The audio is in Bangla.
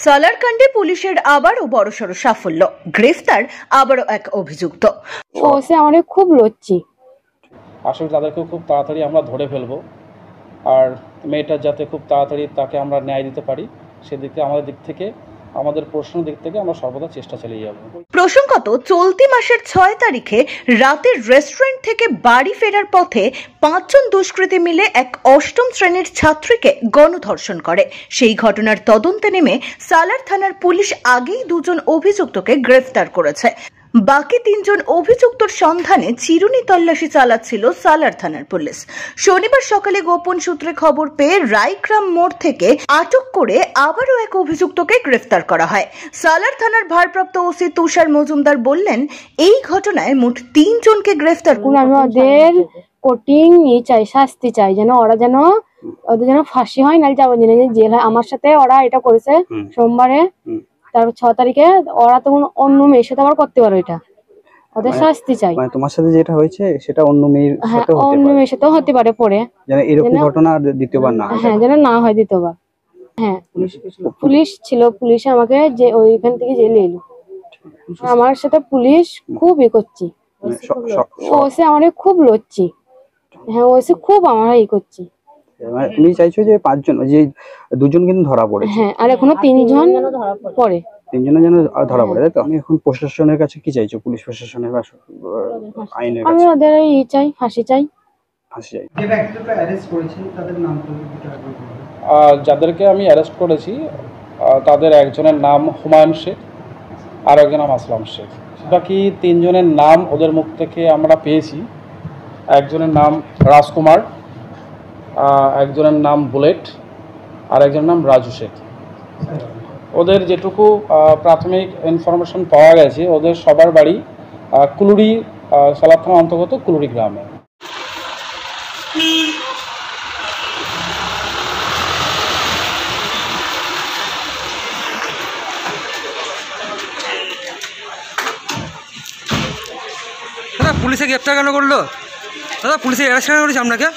সালার কাণ্ডে পুলিশের আবারও বড়সড় সাফল্য, গ্রেফতার আবারও এক অভিযুক্ত। ও সে অনেক খুব লজ্জি, আসলে তাদেরকে খুব তাড়াতাড়ি আমরা ধরে ফেলবো, আর মেয়েটা যাতে খুব তাড়াতাড়ি তাকে আমরা ন্যায় দিতে পারি সেদিকে আমাদের প্রশ্নের দিক থেকে আমরা সর্বদা চেষ্টা চালিয়ে যাব। প্রসঙ্গত, চলতি মাসের 6 তারিখে রাতে রেস্টুরেন্ট থেকে বাড়ি ফেরার পথে 5 জন দুষ্কৃতী মিলে এক অষ্টম শ্রেণীর ছাত্রীকে গণধর্ষণ করে। সেই ঘটনার তদন্তে নেমে সালার থানার পুলিশ আগেই 2 জন অভিযুক্তকে গ্রেফতার করেছে। বাকি 3 জন অভিযুক্তর সন্ধানে চিরুনি তল্লাশি চালাচ্ছিল সালার থানার পুলিশ। শনিবার সকালে গোপন সূত্রে খবর পেয়ে রায়গ্রাম মোড় থেকে আটক করে আবারও এক অভিযুক্তকে গ্রেফতার করা হয়। সালার থানার ভারপ্রাপ্ত ওসি তুষার মজুমদার বললেন, এই ঘটনায় মোট 3 জনকে গ্রেফতার করে। আমি ওদের কঠিন চাই, শাস্তি চাই, যেন ওরা ওদের যেন ফাঁসি হয়, নাহলে যাবজ্জীবন জেল হয়। আমার সাথে ওরা এটা করেছে সোমবারে, তারপর 6 তারিখে ওরা তো অন্য মেয়ের সাথে আবার করতে পারে, এটা ওদের শাস্তি চাই। মানে তোমার সাথে যেটা হয়েছে সেটা অন্য মেয়ের সাথে হতে পারে, অন্য মেয়ের সাথেও হতে পারে পরে, যেন এরকম ঘটনা দ্বিতীয়বার না হয়। হ্যাঁ, যেন না হয় দ্বিতীয়বার। হ্যাঁ, পুলিশ ছিল, পুলিশে আমাকে যে ওইখান থেকে জেলে এলো। আমার সাথে পুলিশ খুব করছি, ও সে অনেক খুব লজ্জি। হ্যাঁ, ও সে খুব আমার করছি। তুমি চাইছো যে 5 জন, যে 2 জন কিন্তু ধরা পড়েছে, হ্যাঁ, আর এখনো 3 জন পড়ে, 3 জনের যেন ধরা পড়ে, তাই তো? আমি এখন প্রশাসনের কাছে কি চাইছো, পুলিশ প্রশাসনের বা আইনের কাছে? আমি ওদের চাই, ফাঁসি চাই। যে ব্যক্তিকে অ্যারেস্ট করেছে তাদের নাম তো যাদেরকে আমি অ্যারেস্ট করেছি তাদের একজনের নাম হুমায়ুন শেখ, আর একজনের নাম আসলাম শেখ। বাকি 3 জনের নাম ওদের মুখ থেকে আমরা পেয়েছি। একজনের নাম রাজকুমার, একজনের নাম বুলেট, আর একজনের নাম রাজু শেখ। ওদের যেটুকু প্রাথমিক ইনফরমেশন পাওয়া গেছে, ওদের সবার বাড়ি কুলুরি, সালার থানার অন্তর্গত কুলুরি গ্রামে। দাদা, পুলিশে গ্রেপ্তার কেন করলো? দাদা, পুলিশে অ্যারেস্ট কেন করেছে আপনাকে?